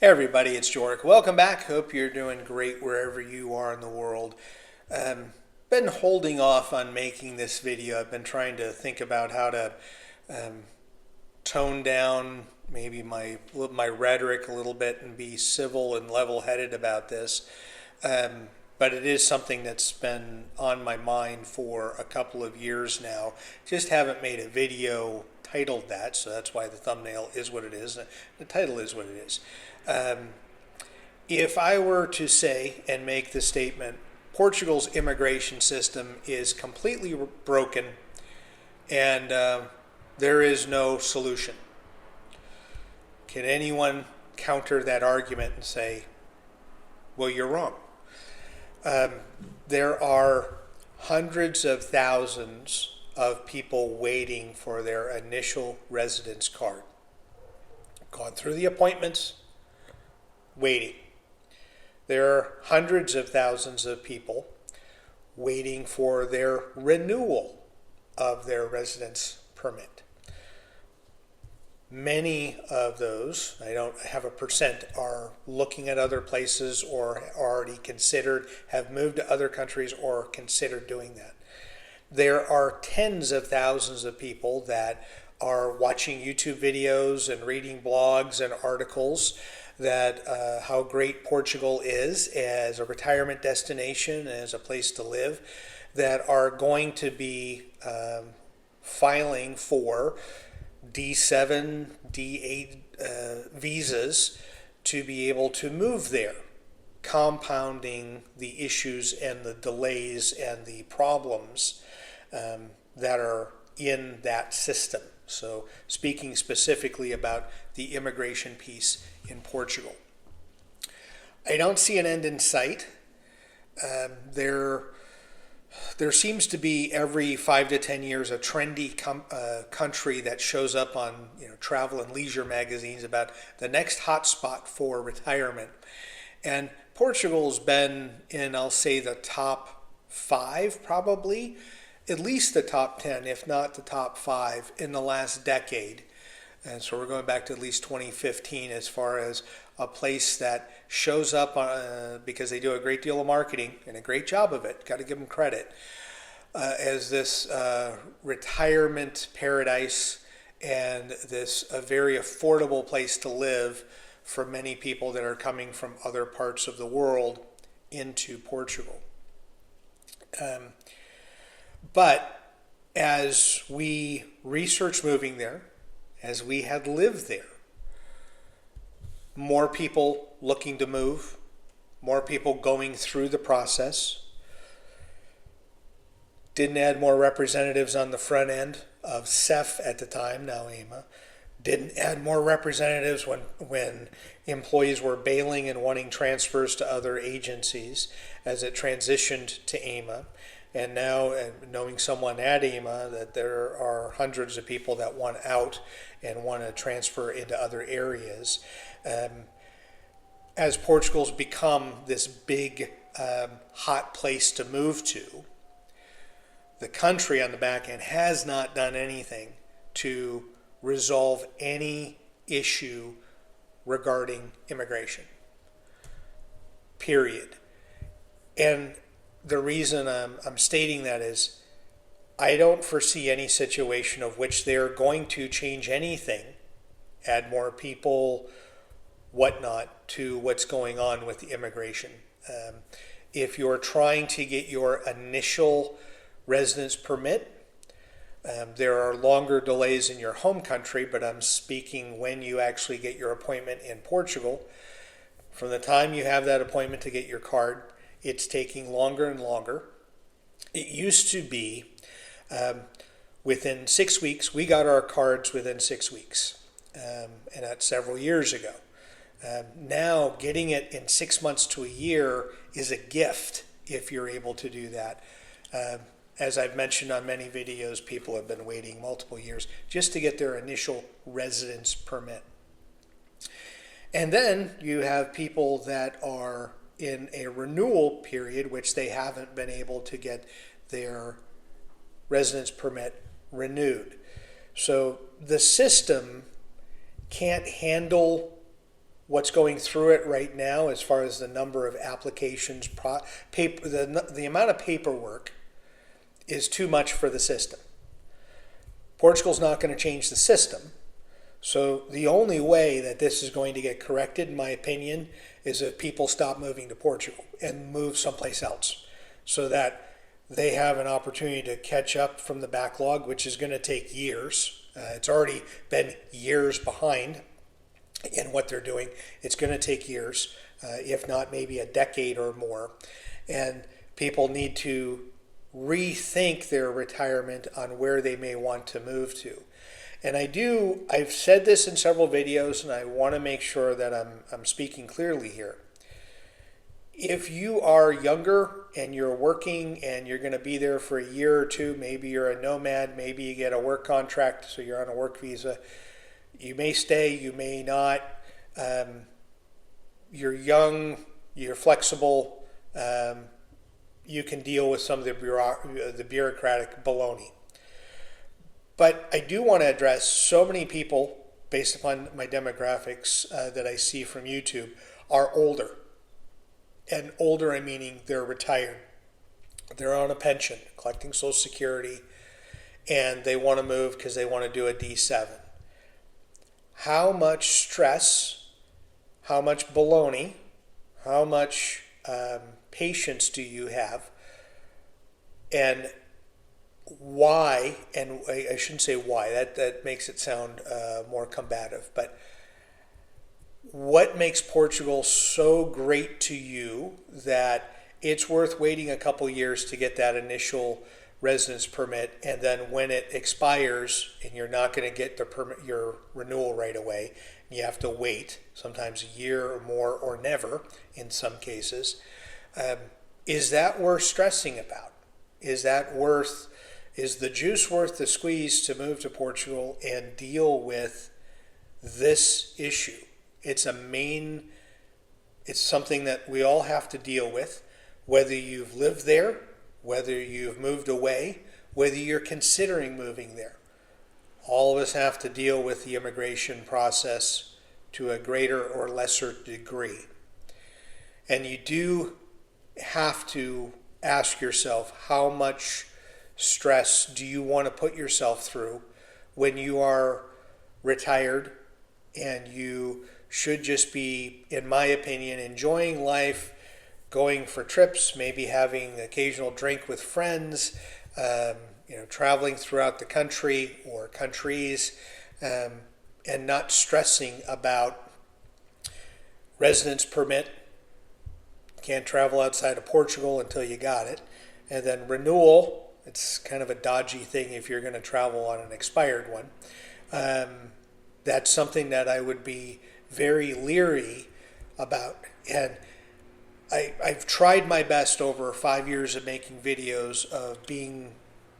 Hey everybody, it's Jorik. Welcome back. Hope you're doing great wherever you are in the world. Been holding off on making this video. I've been trying to think about how to um, tone down maybe my rhetoric a little bit and be civil and level-headed about this. But it is something that's been on my mind for a couple of years now. Just haven't made a video titled that, so that's why the thumbnail is what it is. The title is what it is. Um, if I were to say and make the statement, Portugal's immigration system is completely broken and there is no solution, can anyone counter that argument and say, well, you're wrong? Um, there are hundreds of thousands of people waiting for their initial residence card. Gone through the appointments, waiting. There are hundreds of thousands of people waiting for their renewal of their residence permit. Many of those, I don't have a percent, are looking at other places or already considered, have moved to other countries or considered doing that. There are tens of thousands of people that are watching YouTube videos and reading blogs and articles that how great Portugal is as a retirement destination, as a place to live, that are going to be filing for D7, D8 visas to be able to move there, compounding the issues and the delays and the problems that are in that system. So speaking specifically about the immigration piece in Portugal. I don't see an end in sight. There seems to be every 5 to 10 years a trendy country that shows up on travel and leisure magazines about the next hot spot for retirement. And Portugal's been in, I'll say, the top 5 probably, at least the top 10, if not the top 5 in the last decade. And so we're going back to at least 2015 as far as a place that shows up because they do a great deal of marketing and a great job of it. Got to give them credit. As this retirement paradise and this a very affordable place to live for many people that are coming from other parts of the world into Portugal. But as we researched moving there, as we had lived there, more people looking to move, more people going through the process, didn't add more representatives on the front end of CEF at the time, now AIMA, didn't add more representatives when employees were bailing and wanting transfers to other agencies as it transitioned to AIMA. And now, knowing someone at AIMA, that there are hundreds of people that want out and want to transfer into other areas. As Portugal's become this big, hot place to move to, the country on the back end has not done anything to resolve any issue regarding immigration. Period. And the reason I'm stating that is I don't foresee any situation of which they're going to change anything, add more people, whatnot, to what's going on with the immigration. If you're trying to get your initial residence permit, there are longer delays in your home country, but I'm speaking when you actually get your appointment in Portugal. From the time you have that appointment to get your card, it's taking longer and longer. It used to be within 6 weeks. We got our cards within 6 weeks, and that's several years ago. Now, getting it in 6 months to a year is a gift if you're able to do that. As I've mentioned on many videos, people have been waiting multiple years just to get their initial residence permit. And then you have people that are in a renewal period, which they haven't been able to get their residence permit renewed. So the system can't handle what's going through it right now as far as the number of applications, the amount of paperwork is too much for the system. Portugal's not going to change the system. So the only way that this is going to get corrected, in my opinion, is if people stop moving to Portugal and move someplace else so that they have an opportunity to catch up from the backlog, which is going to take years. It's already been years behind in what they're doing. It's going to take years, if not maybe a decade or more. And people need to rethink their retirement on where they may want to move to. And I've said this in several videos, and I want to make sure that I'm speaking clearly here. If you are younger and you're working and you're going to be there for a year or two, maybe you're a nomad, maybe you get a work contract, so you're on a work visa, you may stay, you may not. You're young, you're flexible, you can deal with some of the bureaucratic baloney. But I do want to address so many people, based upon my demographics that I see from YouTube, are older. And older, I meaning they're retired. They're on a pension, collecting Social Security, and they want to move because they want to do a D7. How much stress, how much baloney, how much patience do you have? And why, and I shouldn't say why, that makes it sound more combative, but what makes Portugal so great to you that it's worth waiting a couple years to get that initial residence permit, and then when it expires and you're not going to get the permit, your renewal right away, you have to wait, sometimes a year or more, or never in some cases. Is that worth stressing about? Is the juice worth the squeeze to move to Portugal and deal with this issue? It's something that we all have to deal with, whether you've lived there, whether you've moved away, whether you're considering moving there. All of us have to deal with the immigration process to a greater or lesser degree. And you do have to ask yourself, how much stress do you want to put yourself through when you are retired and you should just be, in my opinion, enjoying life, going for trips, maybe having an occasional drink with friends, traveling throughout the country or countries, and not stressing about residence permit. Can't travel outside of Portugal until you got it. And then renewal, it's kind of a dodgy thing if you're going to travel on an expired one. That's something that I would be very leery about. And I've tried my best over 5 years of making videos of being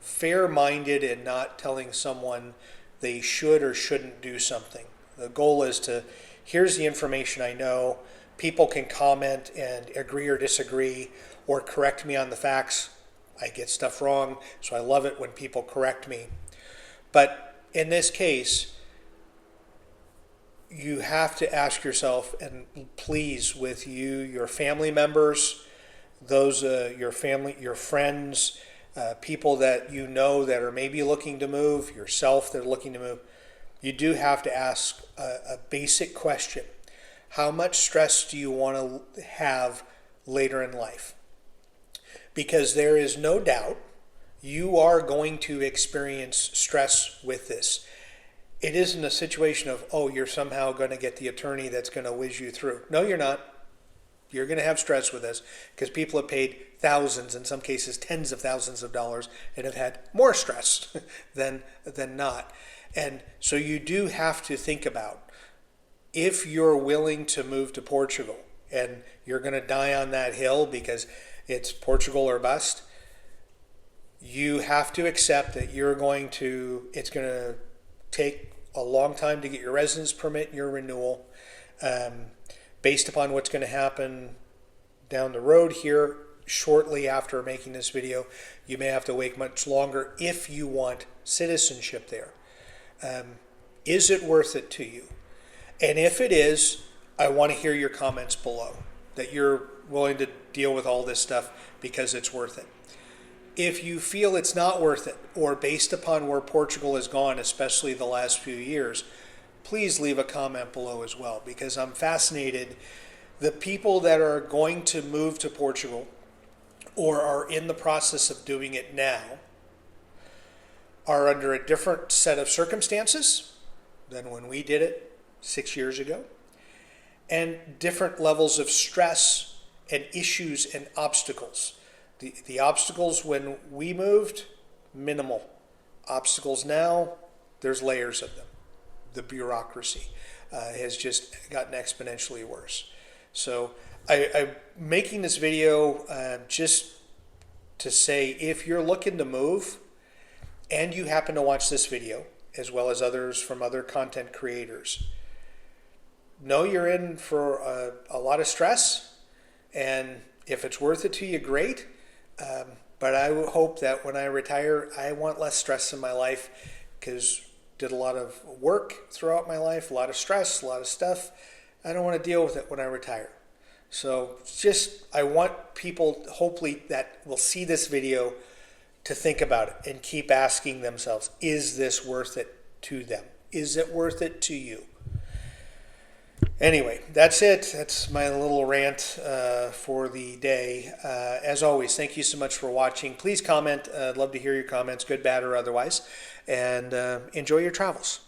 fair-minded and not telling someone they should or shouldn't do something. The goal is here's the information I know. People can comment and agree or disagree or correct me on the facts. I get stuff wrong, so I love it when people correct me. But in this case, you have to ask yourself, and please, with your family members, those your family, your friends, people that you know that are maybe looking to move, yourself that are looking to move, you do have to ask a basic question. How much stress do you want to have later in life? Because there is no doubt you are going to experience stress with this. It isn't a situation of, you're somehow going to get the attorney that's going to whiz you through. No, you're not. You're going to have stress with this because people have paid thousands, in some cases tens of thousands of dollars, and have had more stress than not. And so you do have to think about, if you're willing to move to Portugal and you're going to die on that hill because it's Portugal or bust, you have to accept that it's going to take a long time to get your residence permit and your renewal. Based upon what's going to happen down the road here shortly after making this video, you may have to wait much longer if you want citizenship there. Is it worth it to you? And if it is, I want to hear your comments below, that you're willing to deal with all this stuff because it's worth it. If you feel it's not worth it, or based upon where Portugal has gone, especially the last few years, please leave a comment below as well, because I'm fascinated. The people that are going to move to Portugal or are in the process of doing it now are under a different set of circumstances than when we did it 6 years ago, and different levels of stress and issues and obstacles. The obstacles when we moved, minimal. Obstacles now, there's layers of them. The bureaucracy has just gotten exponentially worse. So I'm making this video just to say, if you're looking to move and you happen to watch this video, as well as others from other content creators, know you're in for a lot of stress, and if it's worth it to you, great. But I hope that when I retire, I want less stress in my life, because did a lot of work throughout my life, a lot of stress, a lot of stuff. I don't want to deal with it when I retire. So I want people, hopefully, that will see this video to think about it and keep asking themselves, is this worth it to them? Is it worth it to you? Anyway, that's it. That's my little rant for the day. As always, thank you so much for watching. Please comment. I'd love to hear your comments, good, bad, or otherwise. And enjoy your travels.